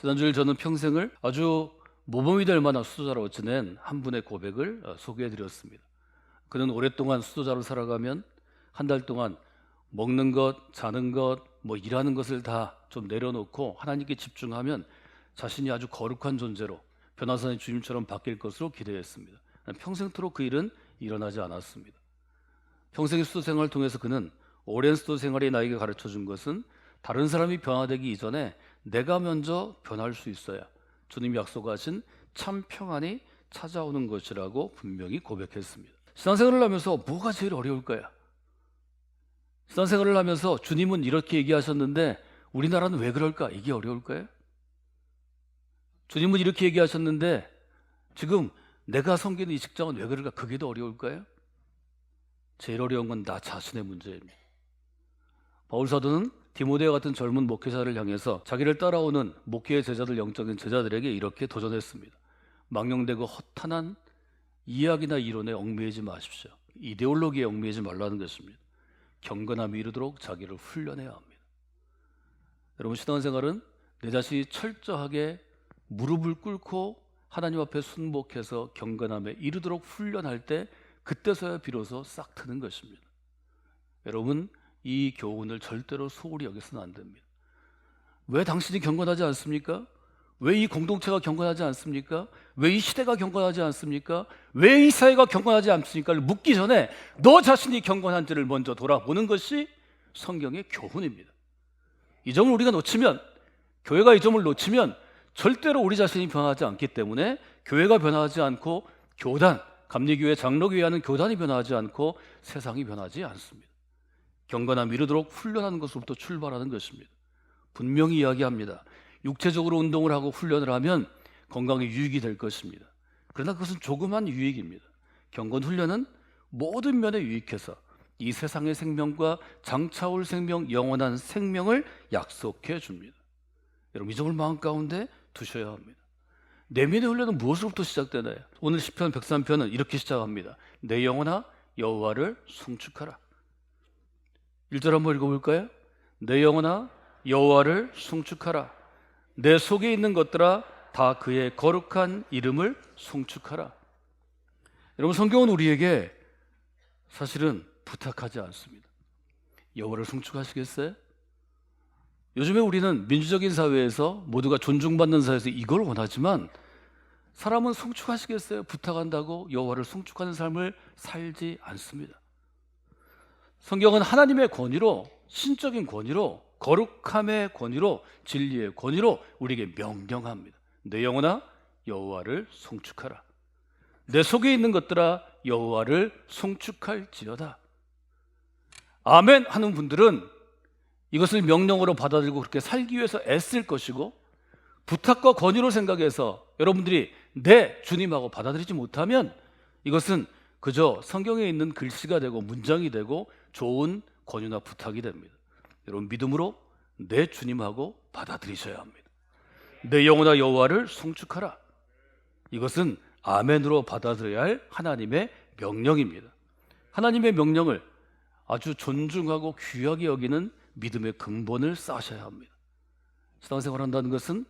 지난주일 저는 평생을 아주 모범이 될 만한 수도자로 지낸 한 분의 고백을 소개해드렸습니다. 그는 오랫동안 수도자로 살아가면 한 달 동안 먹는 것, 자는 것, 일하는 것을 다 좀 내려놓고 하나님께 집중하면 자신이 아주 거룩한 존재로 변화산의 주님처럼 바뀔 것으로 기대했습니다. 평생토록 그 일은 일어나지 않았습니다. 평생의 수도 생활을 통해서 그는 오랜 수도 생활이 나에게 가르쳐준 것은 다른 사람이 변화되기 이전에 내가 먼저 변할 수 있어야 주님이 약속하신 참 평안이 찾아오는 것이라고 분명히 고백했습니다. 신앙생활을 하면서 뭐가 제일 어려울까요? 신앙생활을 하면서 주님은 이렇게 얘기하셨는데 우리나라는 왜 그럴까? 이게 어려울까요? 주님은 이렇게 얘기하셨는데 지금 내가 섬기는 이 직장은 왜 그럴까? 그게 더 어려울까요? 제일 어려운 건 나 자신의 문제입니다. 바울 사도는 디모데와 같은 젊은 목회자를 향해서 자기를 따라오는 목회의 제자들, 영적인 제자들에게 이렇게 도전했습니다. 망령되고 허탄한 이야기나 이론에 얽매이지 마십시오. 이데올로기에 얽매이지 말라는 것입니다. 경건함이 이르도록 자기를 훈련해야 합니다. 여러분, 신앙생활은 내 자신이 철저하게 무릎을 꿇고 하나님 앞에 순복해서 경건함에 이르도록 훈련할 때 그때서야 비로소 싹 트는 것입니다. 여러분, 이 교훈을 절대로 소홀히 여겨서는 안 됩니다. 왜 당신이 경건하지 않습니까? 왜 이 공동체가 경건하지 않습니까? 왜 이 시대가 경건하지 않습니까? 왜 이 사회가 경건하지 않습니까?를 묻기 전에 너 자신이 경건한지를 먼저 돌아보는 것이 성경의 교훈입니다. 이 점을 우리가 놓치면, 교회가 이 점을 놓치면 절대로 우리 자신이 변하지 않기 때문에 교회가 변하지 않고 교단, 감리교회, 장로교회 하는 교단이 변하지 않고 세상이 변하지 않습니다. 경건함 이르도록 훈련하는 것으로부터 출발하는 것입니다. 분명히 이야기합니다. 육체적으로 운동을 하고 훈련을 하면 건강에 유익이 될 것입니다. 그러나 그것은 조그만 유익입니다. 경건 훈련은 모든 면에 유익해서 이 세상의 생명과 장차올 생명, 영원한 생명을 약속해 줍니다. 여러분, 이 점을 마음 가운데 두셔야 합니다. 내면의 훈련은 무엇으로부터 시작되나요? 오늘 시편 103편은 이렇게 시작합니다. 내 영혼아 여호와를 송축하라. 1절 한번 읽어볼까요? 내 영혼아 여호와를 송축하라. 내 속에 있는 것들아 다 그의 거룩한 이름을 송축하라. 여러분, 성경은 우리에게 사실은 부탁하지 않습니다. 여호와를 송축하시겠어요? 요즘에 우리는 민주적인 사회에서 모두가 존중받는 사회에서 이걸 원하지만 사람은 송축하시겠어요? 부탁한다고 여호와를 송축하는 삶을 살지 않습니다. 성경은 하나님의 권위로, 신적인 권위로, 거룩함의 권위로, 진리의 권위로 우리에게 명령합니다. 내 영혼아 여호와를 송축하라. 내 속에 있는 것들아 여호와를 송축할지어다. 아멘 하는 분들은 이것을 명령으로 받아들이고 그렇게 살기 위해서 애쓸 것이고, 부탁과 권유로 생각해서 여러분들이 내 주님하고 받아들이지 못하면 이것은 그저 성경에 있는 글씨가 되고 문장이 되고 좋은 권유나 부탁이 됩니다. 여러분, 믿음으로 내 주님하고 받아들이셔야 합니다. 내 영혼아 여호와를 송축하라. 이것은 아멘으로 받아들여야 할 하나님의 명령입니다. 하나님의 명령을 아주 존중하고 귀하게 여기는 믿음의 근본을 쌓으셔야 합니다. 신앙생활을 한다는 것은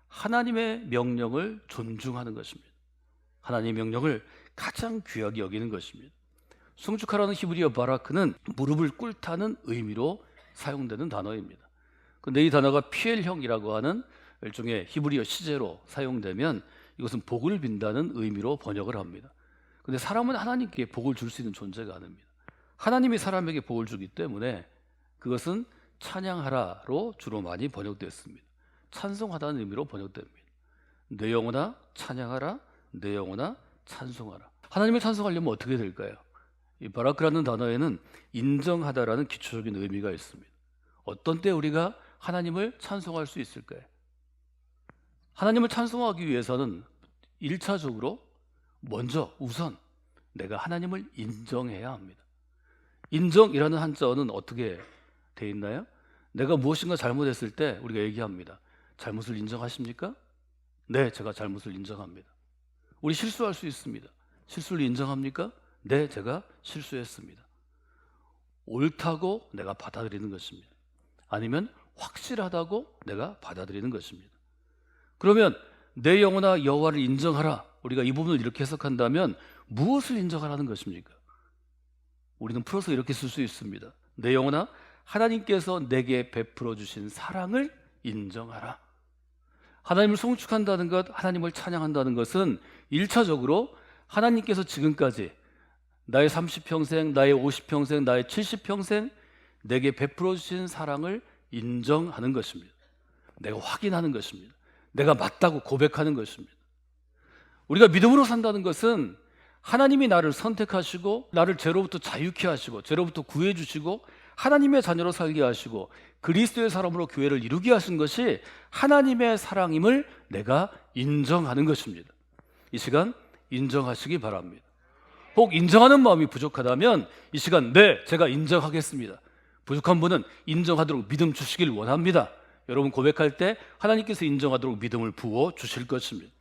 하나님의 명령을 존중하는 것입니다. 하나님의 명령을 가장 귀하게 여기는 것입니다. 송축하라는 히브리어 바라크는 무릎을 꿇다는 의미로 사용되는 단어입니다. 그런데 이 단어가 피엘형이라고 하는 일종의 히브리어 시제로 사용되면 이것은 복을 빈다는 의미로 번역을 합니다. 그런데 사람은 하나님께 복을 줄 수 있는 존재가 아닙니다. 하나님이 사람에게 복을 주기 때문에 그것은 찬양하라로 주로 많이 번역됐습니다. 찬송하다는 의미로 번역됩니다. 내 영혼아 찬양하라, 내 영혼아 찬송하라. 하나님을 찬송하려면 어떻게 될까요? 이 바라크라는 단어에는 인정하다라는 기초적인 의미가 있습니다. 어떤 때 우리가 하나님을 찬송할 수 있을까요? 하나님을 찬송하기 위해서는 1차적으로 먼저 우선 내가 하나님을 인정해야 합니다. 인정이라는 한자어는 어떻게 돼 있나요? 내가 무엇인가 잘못했을 때 우리가 얘기합니다. 잘못을 인정하십니까? 네, 제가 잘못을 인정합니다. 우리 실수할 수 있습니다. 실수를 인정합니까? 네, 제가 실수했습니다. 옳다고 내가 받아들이는 것입니다. 아니면 확실하다고 내가 받아들이는 것입니다. 그러면 내 영혼아 여호와를 인정하라. 우리가 이 부분을 이렇게 해석한다면 무엇을 인정하라는 것입니까? 우리는 풀어서 이렇게 쓸 수 있습니다. 내 영혼아 하나님께서 내게 베풀어 주신 사랑을 인정하라. 하나님을 송축한다는 것, 하나님을 찬양한다는 것은 1차적으로 하나님께서 지금까지 나의 30평생, 나의 50평생, 나의 70평생 내게 베풀어 주신 사랑을 인정하는 것입니다. 내가 확인하는 것입니다. 내가 맞다고 고백하는 것입니다. 우리가 믿음으로 산다는 것은 하나님이 나를 선택하시고 나를 죄로부터 자유케 하시고 죄로부터 구해 주시고 하나님의 자녀로 살게 하시고 그리스도의 사람으로 교회를 이루게 하신 것이 하나님의 사랑임을 내가 인정하는 것입니다. 이 시간 인정하시기 바랍니다. 혹 인정하는 마음이 부족하다면 이 시간 네, 제가 인정하겠습니다. 부족한 분은 인정하도록 믿음 주시길 원합니다. 여러분 고백할 때 하나님께서 인정하도록 믿음을 부어 주실 것입니다.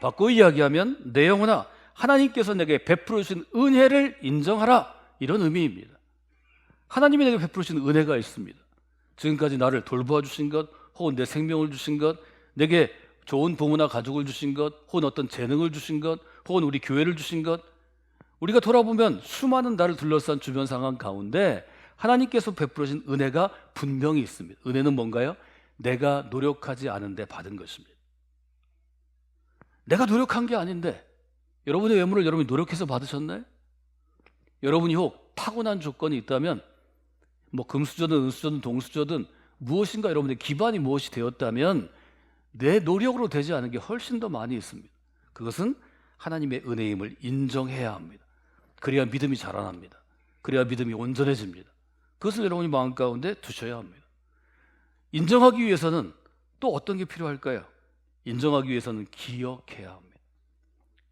바꿔 이야기하면 내 영혼아 하나님께서 내게 베풀어 주신 은혜를 인정하라, 이런 의미입니다. 하나님이 내게 베풀어 주신 은혜가 있습니다. 지금까지 나를 돌보아 주신 것, 혹은 내 생명을 주신 것, 내게 좋은 부모나 가족을 주신 것, 혹은 어떤 재능을 주신 것, 혹은 우리 교회를 주신 것, 우리가 돌아보면 수많은 나를 둘러싼 주변 상황 가운데 하나님께서 베풀어 주신 은혜가 분명히 있습니다. 은혜는 뭔가요? 내가 노력하지 않은데 받은 것입니다. 내가 노력한 게 아닌데 여러분의 외모를 여러분이 노력해서 받으셨나요? 여러분이 혹 타고난 조건이 있다면 뭐 금수저든 은수저든 동수저든 무엇인가 여러분의 기반이 무엇이 되었다면 내 노력으로 되지 않은 게 훨씬 더 많이 있습니다. 그것은 하나님의 은혜임을 인정해야 합니다. 그래야 믿음이 자라납니다. 그래야 믿음이 온전해집니다. 그것을 여러분이 마음 가운데 두셔야 합니다. 인정하기 위해서는 또 어떤 게 필요할까요? 인정하기 위해서는 기억해야 합니다.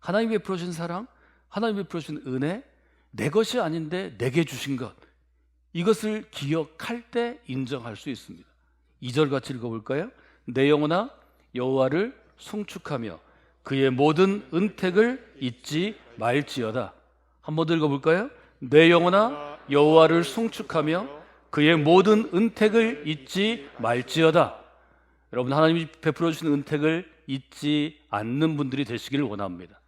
하나님이 베풀어 주신 사랑, 하나님이 베풀어 주신 은혜, 내 것이 아닌데 내게 주신 것, 이것을 기억할 때 인정할 수 있습니다. 2절 같이 읽어볼까요? 내 영혼아 여호와를 송축하며 그의 모든 은택을 잊지 말지어다. 한 번 더 읽어볼까요? 내 영혼아 여호와를 송축하며 그의 모든 은택을 잊지 말지어다. 여러분 하나님이 베풀어 주신 은택을 잊지 않는 분들이 되시기를 원합니다.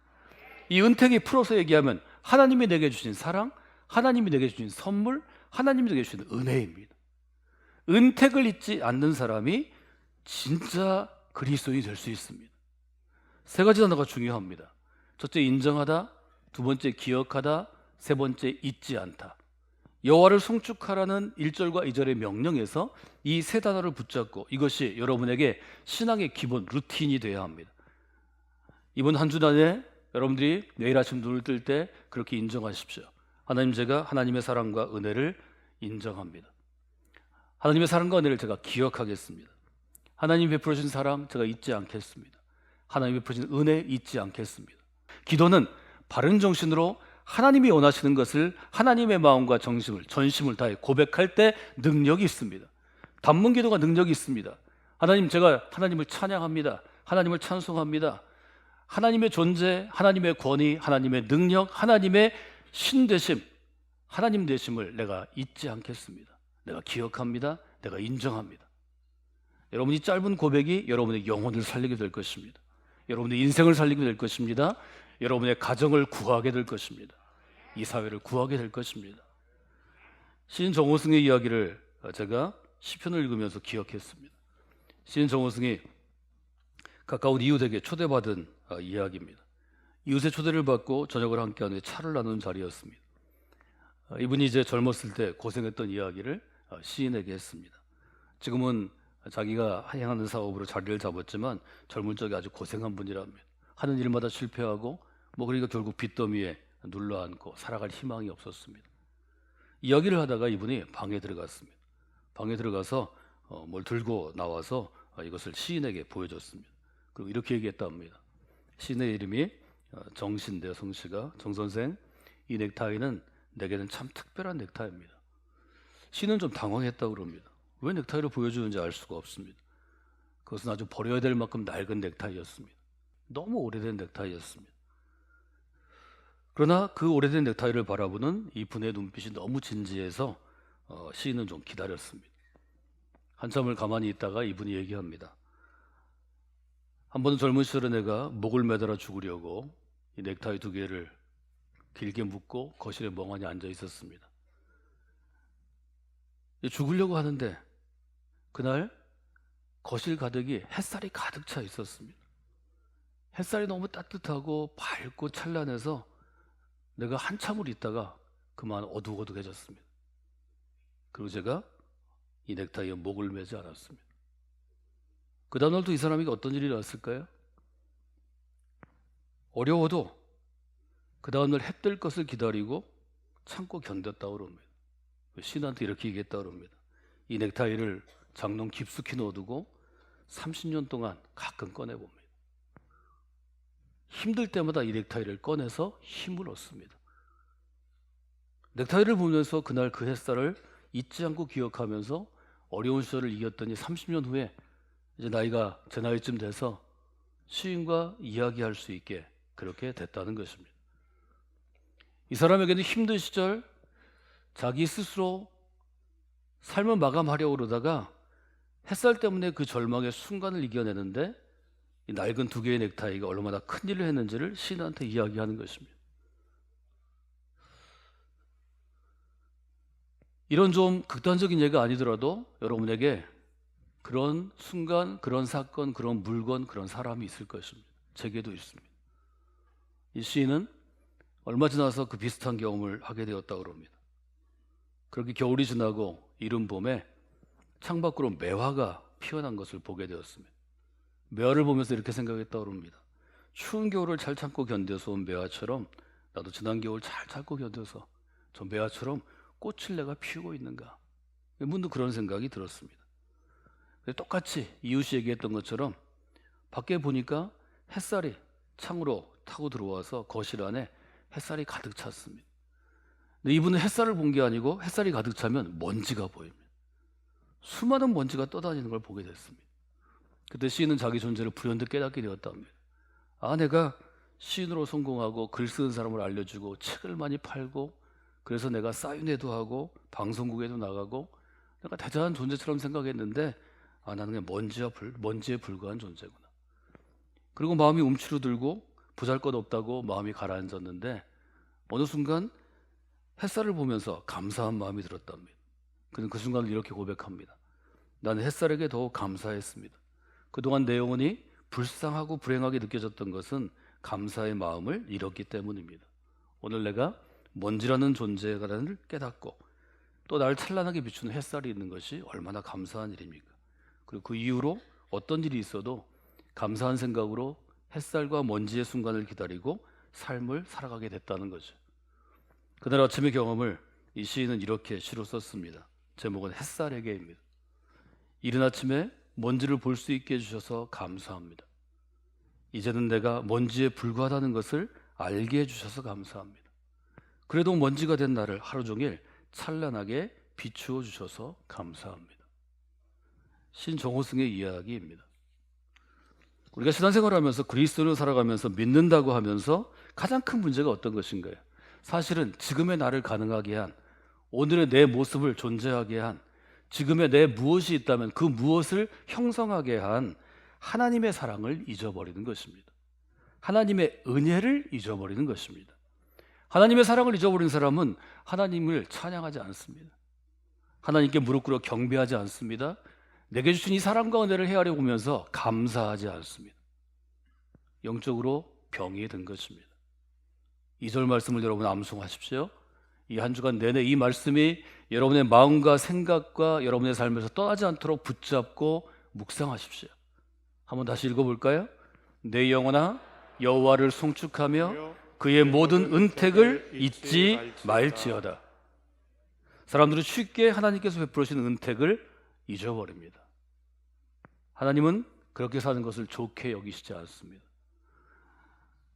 이 은택이 풀어서 얘기하면 하나님이 내게 주신 사랑, 하나님이 내게 주신 선물, 하나님이 내게 주신 은혜입니다. 은택을 잊지 않는 사람이 진짜 그리스도인이 될 수 있습니다. 세 가지 단어가 중요합니다. 첫째 인정하다, 두 번째 기억하다, 세 번째 잊지 않다. 여호와를 송축하라는 1절과 2절의 명령에서 이 세 단어를 붙잡고 이것이 여러분에게 신앙의 기본 루틴이 되어야 합니다. 이번 한 주 안에 여러분들이 내일 아침 눈을 뜰 때 그렇게 인정하십시오. 하나님, 제가 하나님의 사랑과 은혜를 인정합니다. 하나님의 사랑과 은혜를 제가 기억하겠습니다. 하나님 베풀어 주신 사랑 제가 잊지 않겠습니다. 하나님 베풀어 주신 은혜 잊지 않겠습니다. 기도는 바른 정신으로 하나님이 원하시는 것을 하나님의 마음과 정심을, 전심을 다해 고백할 때 능력이 있습니다. 단문 기도가 능력이 있습니다. 하나님, 제가 하나님을 찬양합니다. 하나님을 찬송합니다. 하나님의 존재, 하나님의 권위, 하나님의 능력, 하나님의 신되심, 하나님 되심을 내가 잊지 않겠습니다. 내가 기억합니다. 내가 인정합니다. 여러분이 짧은 고백이 여러분의 영혼을 살리게 될 것입니다. 여러분의 인생을 살리게 될 것입니다. 여러분의 가정을 구하게 될 것입니다. 이 사회를 구하게 될 것입니다. 시인 정호승의 이야기를 제가 시편을 읽으면서 기억했습니다. 시인 정호승이 가까운 이웃에게 초대받은 이야기입니다. 이웃의 초대를 받고 저녁을 함께하는 차를 나누는 자리였습니다. 이분이 이제 젊었을 때 고생했던 이야기를 시인에게 했습니다. 지금은 자기가 행하는 사업으로 자리를 잡았지만 젊은 적에 아주 고생한 분이랍니다. 하는 일마다 실패하고 그러니까 결국 빚더미에 눌러앉고 살아갈 희망이 없었습니다. 이야기를 하다가 이분이 방에 들어갔습니다. 방에 들어가서 뭘 들고 나와서 이것을 시인에게 보여줬습니다. 그리고 이렇게 얘기했답니다. 시인의 이름이 정신인데요. 성씨가 정 선생, 이 넥타이는 내게는 참 특별한 넥타이입니다. 시인은 좀 당황했다고 그럽니다. 왜 넥타이를 보여주는지 알 수가 없습니다. 그것은 아주 버려야 될 만큼 낡은 넥타이였습니다. 너무 오래된 넥타이였습니다. 그러나 그 오래된 넥타이를 바라보는 이분의 눈빛이 너무 진지해서 시인은 좀 기다렸습니다. 한참을 가만히 있다가 이분이 얘기합니다. 한 번은 젊은 시절에 내가 목을 매달아 죽으려고 이 넥타이 2개를 길게 묶고 거실에 멍하니 앉아 있었습니다. 죽으려고 하는데 그날 거실 가득이 햇살이 가득 차 있었습니다. 햇살이 너무 따뜻하고 밝고 찬란해서 내가 한참을 있다가 그만 어둑어둑해졌습니다. 그리고 제가 이 넥타이에 목을 매지 않았습니다. 그 다음날도 이 사람에게 어떤 일이 났을까요? 어려워도 그 다음날 해 뜰 것을 기다리고 참고 견뎠다고 그럽니다. 신한테 이렇게 얘기했다고 그럽니다. 이 넥타이를 장롱 깊숙이 넣어두고 30년 동안 가끔 꺼내봅니다. 힘들 때마다 이 넥타이를 꺼내서 힘을 얻습니다. 넥타이를 보면서 그날 그 햇살을 잊지 않고 기억하면서 어려운 시절을 이겼더니 30년 후에 이제 나이가 제 나이쯤 돼서 시인과 이야기할 수 있게 그렇게 됐다는 것입니다. 이 사람에게는 힘든 시절 자기 스스로 삶을 마감하려고 그러다가 햇살 때문에 그 절망의 순간을 이겨내는데 이 낡은 2개의 넥타이가 얼마나 큰 일을 했는지를 시인한테 이야기하는 것입니다. 이런 좀 극단적인 예가 아니더라도 여러분에게 그런 순간, 그런 사건, 그런 물건, 그런 사람이 있을 것입니다. 제게도 있습니다. 이 시인은 얼마 지나서 그 비슷한 경험을 하게 되었다고 합니다. 그렇게 겨울이 지나고 이른 봄에 창밖으로 매화가 피어난 것을 보게 되었습니다. 매화를 보면서 이렇게 생각했다고 합니다. 추운 겨울을 잘 참고 견뎌서 온 매화처럼 나도 지난 겨울 잘 참고 견뎌서 저 매화처럼 꽃을 내가 피우고 있는가. 문득 그런 생각이 들었습니다. 똑같이 이웃이 얘기했던 것처럼 밖에 보니까 햇살이 창으로 타고 들어와서 거실 안에 햇살이 가득 찼습니다. 근데 이분은 햇살을 본 게 아니고 햇살이 가득 차면 먼지가 보입니다. 수많은 먼지가 떠다니는 걸 보게 됐습니다. 그때 시인은 자기 존재를 불현듯 깨닫게 되었답니다. 아, 내가 시인으로 성공하고 글 쓰는 사람을 알려주고 책을 많이 팔고 그래서 내가 사인회도 하고 방송국에도 나가고 내가 대단한 존재처럼 생각했는데 아, 나는 그냥 먼지에 불과한 존재구나. 그리고 마음이 움츠러들고 보잘것없다고 마음이 가라앉았는데 어느 순간 햇살을 보면서 감사한 마음이 들었답니다. 그는 그 순간을 이렇게 고백합니다. 나는 햇살에게 더욱 감사했습니다. 그동안 내 영혼이 불쌍하고 불행하게 느껴졌던 것은 감사의 마음을 잃었기 때문입니다. 오늘 내가 먼지라는 존재를 깨닫고 또 날 찬란하게 비추는 햇살이 있는 것이 얼마나 감사한 일입니까? 그리고 그 이후로 어떤 일이 있어도 감사한 생각으로 햇살과 먼지의 순간을 기다리고 삶을 살아가게 됐다는 거죠. 그날 아침의 경험을 이 시인은 이렇게 시로 썼습니다. 제목은 햇살에게입니다. 이른 아침에 먼지를 볼 수 있게 해주셔서 감사합니다. 이제는 내가 먼지에 불과하다는 것을 알게 해주셔서 감사합니다. 그래도 먼지가 된 나를 하루 종일 찬란하게 비추어 주셔서 감사합니다. 신정호승의 이야기입니다. 우리가 신앙생활을 하면서 그리스도인으로 살아가면서 믿는다고 하면서 가장 큰 문제가 어떤 것인가요? 사실은 지금의 나를 가능하게 한, 오늘의 내 모습을 존재하게 한, 지금의 내 무엇이 있다면 그 무엇을 형성하게 한 하나님의 사랑을 잊어버리는 것입니다. 하나님의 은혜를 잊어버리는 것입니다. 하나님의 사랑을 잊어버린 사람은 하나님을 찬양하지 않습니다. 하나님께 무릎 꿇어 경배하지 않습니다. 내게 주신 이 사랑과 은혜를 헤아려 보면서 감사하지 않습니다. 영적으로 병이 든 것입니다. 2절 말씀을 여러분 암송하십시오. 이 한 주간 내내 이 말씀이 여러분의 마음과 생각과 여러분의 삶에서 떠나지 않도록 붙잡고 묵상하십시오. 한번 다시 읽어볼까요? 내 영혼아 여호와를 송축하며 그의 모든 은택을 잊지 말지어다. 사람들은 쉽게 하나님께서 베풀으신 은택을 잊어버립니다. 하나님은 그렇게 사는 것을 좋게 여기시지 않습니다.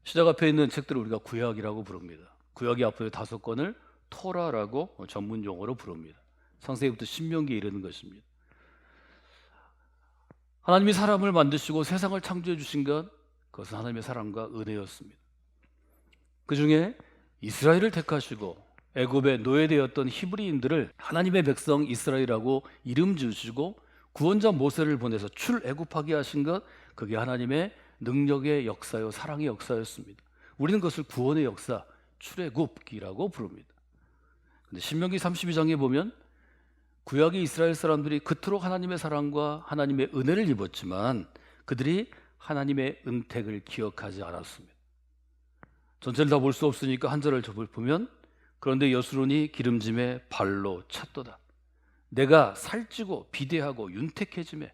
시작 앞에 있는 책들을 우리가 구약이라고 부릅니다. 구약의 앞에 5권을 토라라고 전문 용어로 부릅니다. 창세기부터 신명기에 이르는 것입니다. 하나님이 사람을 만드시고 세상을 창조해 주신 것, 그것은 하나님의 사랑과 은혜였습니다. 그 중에 이스라엘을 택하시고 애굽에 노예되었던 히브리인들을 하나님의 백성 이스라엘이라고 이름 지으시고 구원자 모세를 보내서 출애굽하게 하신 것, 그게 하나님의 능력의 역사요, 사랑의 역사였습니다. 우리는 그것을 구원의 역사, 출애굽기라고 부릅니다. 근데 신명기 32장에 보면 구약의 이스라엘 사람들이 그토록 하나님의 사랑과 하나님의 은혜를 입었지만 그들이 하나님의 은택을 기억하지 않았습니다. 전체를 다 볼 수 없으니까 한 절을 보면 그런데 여수론이 기름짐에 발로 찼도다. 내가 살찌고 비대하고 윤택해짐에,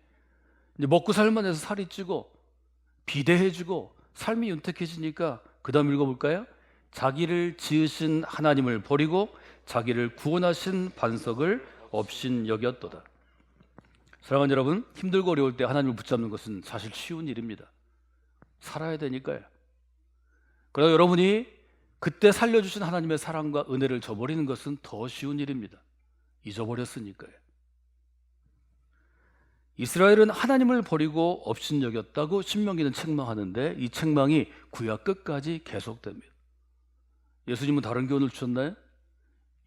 이제 먹고 살만해서 살이 찌고 비대해지고 삶이 윤택해지니까 그 다음 읽어볼까요? 자기를 지으신 하나님을 버리고 자기를 구원하신 반석을 없인 여겼도다. 사랑하는 여러분, 힘들고 어려울 때 하나님을 붙잡는 것은 사실 쉬운 일입니다. 살아야 되니까요. 그러나 여러분이 그때 살려주신 하나님의 사랑과 은혜를 저버리는 것은 더 쉬운 일입니다. 잊어버렸으니까요. 이스라엘은 하나님을 버리고 업신여겼다고 신명기는 책망하는데 이 책망이 구약 끝까지 계속됩니다. 예수님은 다른 교훈을 주셨나요?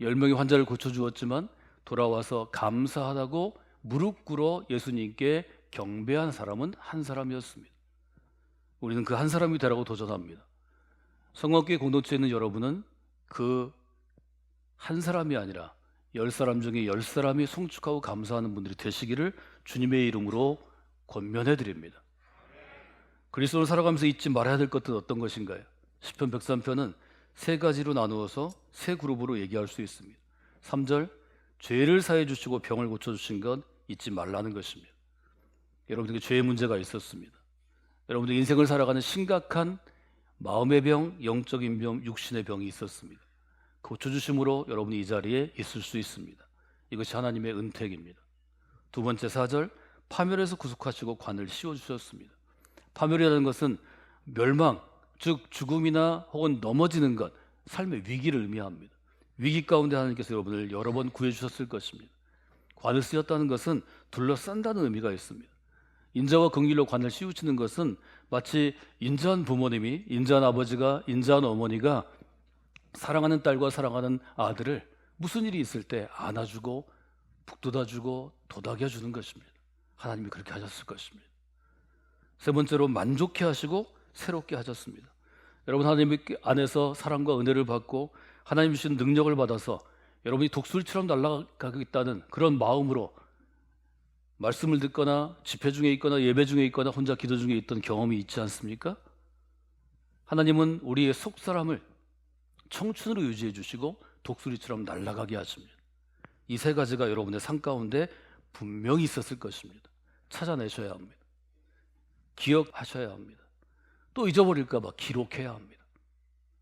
10명의 환자를 고쳐주었지만 돌아와서 감사하다고 무릎 꿇어 예수님께 경배한 사람은 한 사람이었습니다. 우리는 그 한 사람이 되라고 도전합니다. 성곽교회 공동체에 있는 여러분은 그 한 사람이 아니라 10사람 중에 10사람이 송축하고 감사하는 분들이 되시기를 주님의 이름으로 권면해 드립니다. 그리스도를 살아가면서 잊지 말아야 될 것은 어떤 것인가요? 시편 103편은 세 가지로 나누어서 세 그룹으로 얘기할 수 있습니다. 3절, 죄를 사해 주시고 병을 고쳐 주신 것 잊지 말라는 것입니다. 여러분들에게 죄의 문제가 있었습니다. 여러분들 인생을 살아가는 심각한 마음의 병, 영적인 병, 육신의 병이 있었습니다. 고쳐주심으로 여러분이 이 자리에 있을 수 있습니다. 이것이 하나님의 은택입니다. 두 번째 4절, 파멸에서 구속하시고 관을 씌워주셨습니다. 파멸이라는 것은 멸망, 즉 죽음이나 혹은 넘어지는 것, 삶의 위기를 의미합니다. 위기 가운데 하나님께서 여러분을 여러 번 구해주셨을 것입니다. 관을 씌웠다는 것은 둘러싼다는 의미가 있습니다. 인자와 긍휼로 관을 씌우치는 것은 마치 인자한 부모님이, 인자한 아버지가, 인자한 어머니가 사랑하는 딸과 사랑하는 아들을 무슨 일이 있을 때 안아주고 북돋아주고 도닥여주는 것입니다. 하나님이 그렇게 하셨을 것입니다. 세 번째로 만족해 하시고 새롭게 하셨습니다. 여러분, 하나님 안에서 사랑과 은혜를 받고 하나님 주신 능력을 받아서 여러분이 독수리처럼 날아가겠다는 그런 마음으로 말씀을 듣거나 집회 중에 있거나 예배 중에 있거나 혼자 기도 중에 있던 경험이 있지 않습니까? 하나님은 우리의 속사람을 청춘으로 유지해 주시고 독수리처럼 날아가게 하십니다. 이 세 가지가 여러분의 삶 가운데 분명히 있었을 것입니다. 찾아내셔야 합니다. 기억하셔야 합니다. 또 잊어버릴까 봐 기록해야 합니다.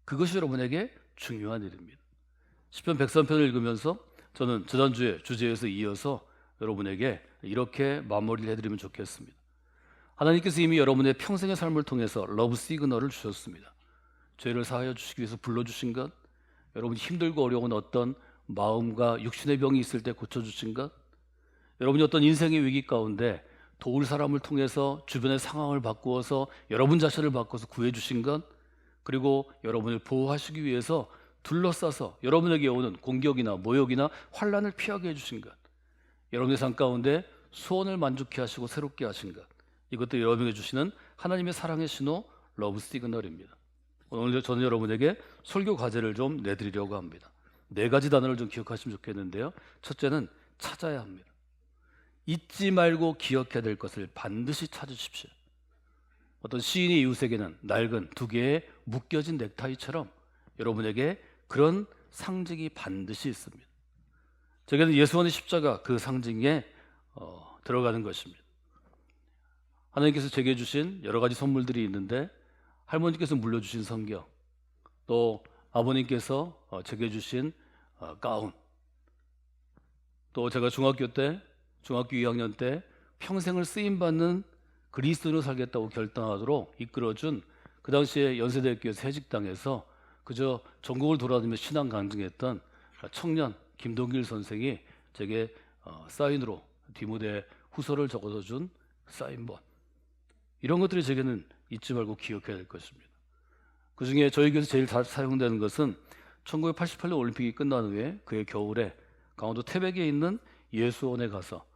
그것이 여러분에게 중요한 일입니다. 시편 103편을 읽으면서 저는 지난주에 주제에서 이어서 여러분에게 이렇게 마무리를 해드리면 좋겠습니다. 하나님께서 이미 여러분의 평생의 삶을 통해서 러브 시그널을 주셨습니다. 죄를 사하여 주시기 위해서 불러주신 것, 여러분이 힘들고 어려운 어떤 마음과 육신의 병이 있을 때 고쳐주신 것, 여러분이 어떤 인생의 위기 가운데 도울 사람을 통해서 주변의 상황을 바꾸어서 여러분 자신을 바꿔서 구해주신 것, 그리고 여러분을 보호하시기 위해서 둘러싸서 여러분에게 오는 공격이나 모욕이나 환난을 피하게 해주신 것, 여러분의 삶 가운데 소원을 만족케 하시고 새롭게 하신 것, 이것도 여러분에게 주시는 하나님의 사랑의 신호 러브 시그널입니다. 오늘 저는 여러분에게 설교 과제를 좀 내드리려고 합니다. 4가지 단어를 좀 기억하시면 좋겠는데요. 첫째는 찾아야 합니다. 잊지 말고 기억해야 될 것을 반드시 찾으십시오. 어떤 시인의 이웃에게는 낡은 2개의 묶여진 넥타이처럼 여러분에게 그런 상징이 반드시 있습니다. 제게는 예수원의 십자가 그 상징에 들어가는 것입니다. 하나님께서 제게 주신 여러 가지 선물들이 있는데 할머니께서 물려주신 성경, 또 아버님께서 제게 주신 가운, 또 제가 중학교 2학년 때 평생을 쓰임받는 그리스도인으로 살겠다고 결단하도록 이끌어준 그 당시에 연세대학교 새직당에서 그저 전국을 돌아다니며 신앙 강증했던 청년 김동길 선생이 제게 사인으로 디모데 후서를 적어서 준 사인본, 이런 것들이 제게는 잊지 말고 기억해야 될 것입니다. 그 중에 저희 교회에서 제일 잘 사용되는 것은 1988년 올림픽이 끝난 후에 그해 겨울에 강원도 태백에 있는 예수원에 가서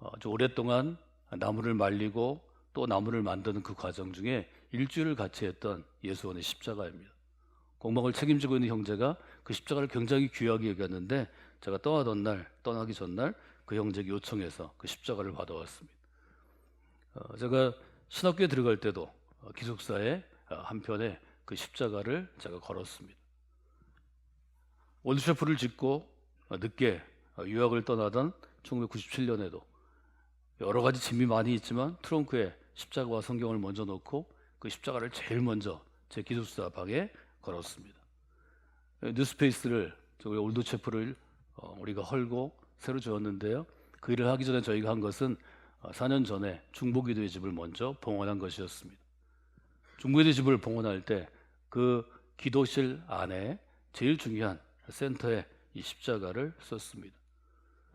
아주 오랫동안 나무를 말리고 또 나무를 만드는 그 과정 중에 일주일을 같이 했던 예수원의 십자가입니다. 공방을 책임지고 있는 형제가 그 십자가를 굉장히 귀하게 여겼는데 제가 떠나기 전날 그 형제에게 요청해서 그 십자가를 받아왔습니다. 제가 신학교에 들어갈 때도 기숙사에 한편에 그 십자가를 제가 걸었습니다. 올드셰프를 짓고 늦게 유학을 떠나던 1997년에도 여러 가지 짐이 많이 있지만 트렁크에 십자가와 성경을 먼저 넣고 그 십자가를 제일 먼저 제 기숙사 방에 걸었습니다. 뉴스페이스를 저희 올드셰프를 우리가 헐고 새로 지었는데요. 그 일을 하기 전에 저희가 한 것은 4년 전에 중보기도의 집을 먼저 봉헌한 것이었습니다. 중보기도의 집을 봉헌할 때 그 기도실 안에 제일 중요한 센터에 이 십자가를 썼습니다.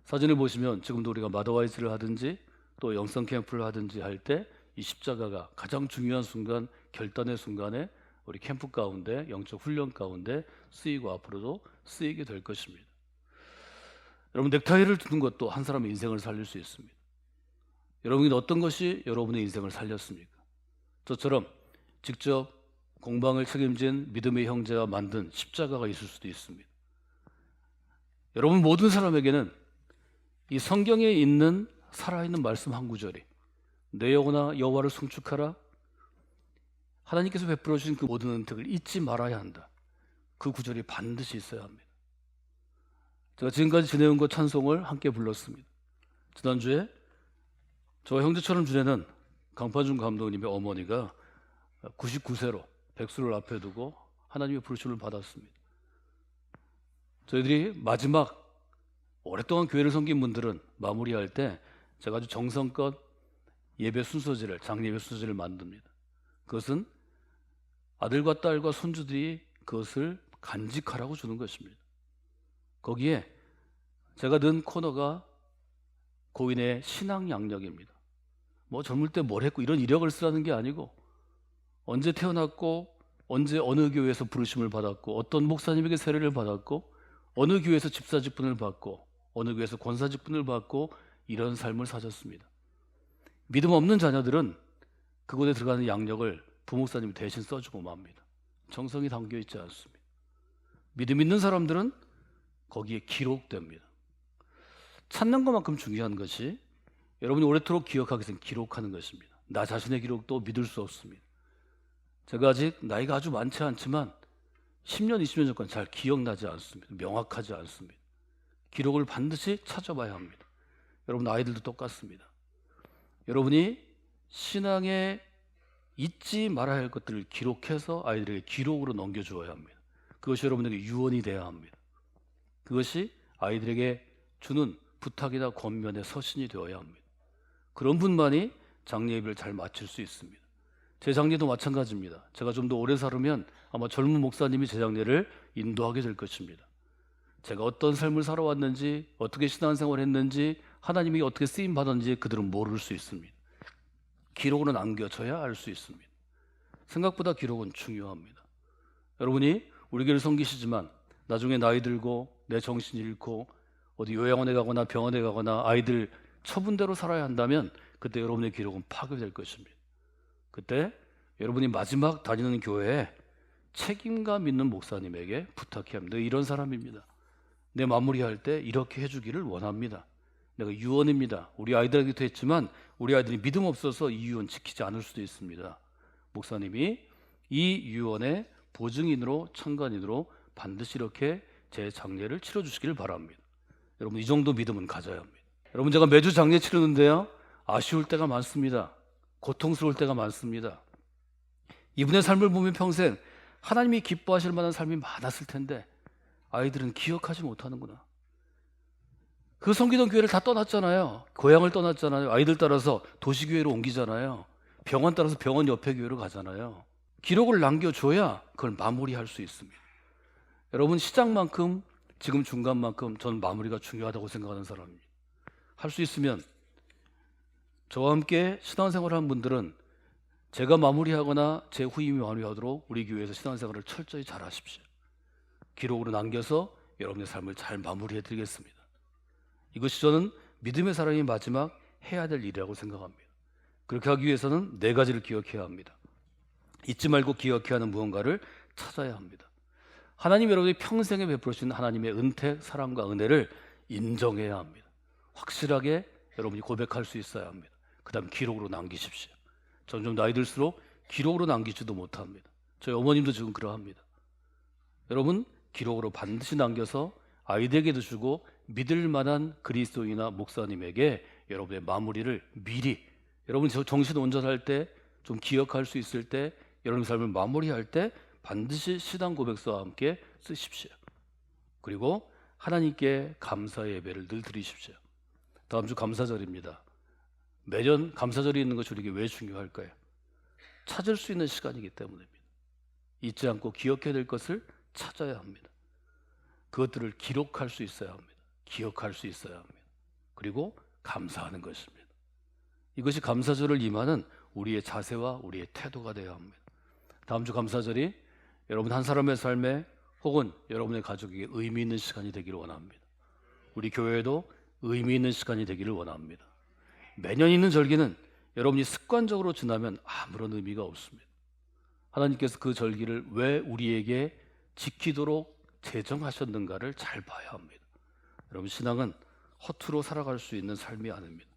사진을 보시면 지금도 우리가 마더와이즈를 하든지 또 영성 캠프를 하든지 할 때 이 십자가가 가장 중요한 순간, 결단의 순간에 우리 캠프 가운데, 영적 훈련 가운데 쓰이고 앞으로도 쓰이게 될 것입니다. 여러분, 넥타이를 두는 것도 한 사람의 인생을 살릴 수 있습니다. 여러분이 어떤 것이 여러분의 인생을 살렸습니까? 저처럼 직접 공방을 책임진 믿음의 형제가 만든 십자가가 있을 수도 있습니다. 여러분 모든 사람에게는 이 성경에 있는 살아있는 말씀 한 구절이 내 영혼아 여호와를 송축하라, 하나님께서 베풀어 주신 그 모든 은택을 잊지 말아야 한다. 그 구절이 반드시 있어야 합니다. 제가 지금까지 지내온 것 찬송을 함께 불렀습니다. 지난주에 저 형제처럼 지내는 강파준 감독님의 어머니가 99세로 백수를 앞에 두고 하나님의 부르심을 받았습니다. 저희들이 마지막 오랫동안 교회를 섬긴 분들은 마무리할 때 제가 아주 정성껏 예배 순서지를, 장례예배 순서지를 만듭니다. 그것은 아들과 딸과 손주들이 그것을 간직하라고 주는 것입니다. 거기에 제가 넣은 코너가 고인의 신앙 양력입니다. 뭐 젊을 때 뭘 했고 이런 이력을 쓰라는 게 아니고 언제 태어났고 언제 어느 교회에서 부르심을 받았고 어떤 목사님에게 세례를 받았고 어느 교회에서 집사 직분을 받고 어느 교회에서 권사 직분을 받고 이런 삶을 사셨습니다. 믿음 없는 자녀들은 그곳에 들어가는 양력을 부목사님이 대신 써주고 맙니다. 정성이 담겨 있지 않습니다. 믿음 있는 사람들은 거기에 기록됩니다. 찾는 것만큼 중요한 것이 여러분이 오래도록 기억하기 위해서 기록하는 것입니다. 나 자신의 기록도 믿을 수 없습니다. 제가 아직 나이가 아주 많지 않지만 10년, 20년 전까지 잘 기억나지 않습니다. 명확하지 않습니다. 기록을 반드시 찾아봐야 합니다. 여러분 아이들도 똑같습니다. 여러분이 신앙에 잊지 말아야 할 것들을 기록해서 아이들에게 기록으로 넘겨주어야 합니다. 그것이 여러분에게 유언이 되어야 합니다. 그것이 아이들에게 주는 부탁이나 권면의 서신이 되어야 합니다. 그런 분만이 장례 예배를 잘 마칠 수 있습니다. 제 장례도 마찬가지입니다. 제가 좀 더 오래 살으면 아마 젊은 목사님이 제 장례를 인도하게 될 것입니다. 제가 어떤 삶을 살아왔는지, 어떻게 신앙생활을 했는지, 하나님이 어떻게 쓰임 받았는지 그들은 모를 수 있습니다. 기록으로 남겨져야 알 수 있습니다. 생각보다 기록은 중요합니다. 여러분이 우리 교회를 섬기시지만 나중에 나이 들고 내 정신 잃고 어디 요양원에 가거나 병원에 가거나 아이들 처분대로 살아야 한다면 그때 여러분의 기록은 파괴될 것입니다. 그때 여러분이 마지막 다니는 교회에 책임감 있는 목사님에게 부탁해야 합니다. 내가 이런 사람입니다. 내 마무리할 때 이렇게 해주기를 원합니다. 내가 유언입니다. 우리 아이들에게도 했지만 우리 아이들이 믿음 없어서 이 유언 지키지 않을 수도 있습니다. 목사님이 이 유언의 보증인으로 참관인으로 반드시 이렇게 제 장례를 치러주시기를 바랍니다. 여러분 이 정도 믿음은 가져야 합니다. 여러분 제가 매주 장례 치르는데요, 아쉬울 때가 많습니다. 고통스러울 때가 많습니다. 이분의 삶을 보면 평생 하나님이 기뻐하실 만한 삶이 많았을 텐데 아이들은 기억하지 못하는구나. 그 섬기던 교회를 다 떠났잖아요. 고향을 떠났잖아요. 아이들 따라서 도시교회로 옮기잖아요. 병원 따라서 병원 옆에 교회로 가잖아요. 기록을 남겨줘야 그걸 마무리할 수 있습니다. 여러분 시작만큼 지금 중간만큼 저는 마무리가 중요하다고 생각하는 사람입니다. 할 수 있으면 저와 함께 신앙생활을 한 분들은 제가 마무리하거나 제 후임이 마무리하도록 우리 교회에서 신앙생활을 철저히 잘 하십시오. 기록으로 남겨서 여러분의 삶을 잘 마무리해 드리겠습니다. 이것이 저는 믿음의 사람이 마지막 해야 될 일이라고 생각합니다. 그렇게 하기 위해서는 네 가지를 기억해야 합니다. 잊지 말고 기억해야 하는 무언가를 찾아야 합니다. 하나님 여러분이 평생에 베풀으신 하나님의 은택, 사랑과 은혜를 인정해야 합니다. 확실하게 여러분이 고백할 수 있어야 합니다. 그 다음 기록으로 남기십시오. 점점 나이 들수록 기록으로 남기지도 못합니다. 저희 어머님도 지금 그러합니다. 여러분 기록으로 반드시 남겨서 아이들에게도 주고 믿을 만한 그리스도인이나 목사님에게 여러분의 마무리를 미리, 여러분 정신 온전할 때, 좀 기억할 수 있을 때, 여러분 삶을 마무리할 때 반드시 신앙 고백서와 함께 쓰십시오. 그리고 하나님께 감사의 예배를 늘 드리십시오. 다음 주 감사절입니다. 매년 감사절이 있는 것이 우리에게 왜 중요할까요? 찾을 수 있는 시간이기 때문입니다. 잊지 않고 기억해야 될 것을 찾아야 합니다. 그것들을 기록할 수 있어야 합니다. 기억할 수 있어야 합니다. 그리고 감사하는 것입니다. 이것이 감사절을 임하는 우리의 자세와 우리의 태도가 되어야 합니다. 다음 주 감사절이 여러분 한 사람의 삶에 혹은 여러분의 가족에게 의미 있는 시간이 되기를 원합니다. 우리 교회에도 의미 있는 시간이 되기를 원합니다. 매년 있는 절기는 여러분이 습관적으로 지나면 아무런 의미가 없습니다. 하나님께서 그 절기를 왜 우리에게 지키도록 제정하셨는가를 잘 봐야 합니다. 여러분 신앙은 허투루 살아갈 수 있는 삶이 아닙니다.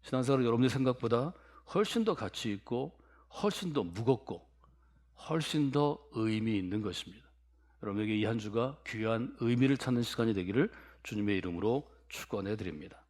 신앙생활은 여러분의 생각보다 훨씬 더 가치 있고 훨씬 더 무겁고 훨씬 더 의미 있는 것입니다. 여러분에게 이 한 주가 귀한 의미를 찾는 시간이 되기를 주님의 이름으로 축원해 드립니다.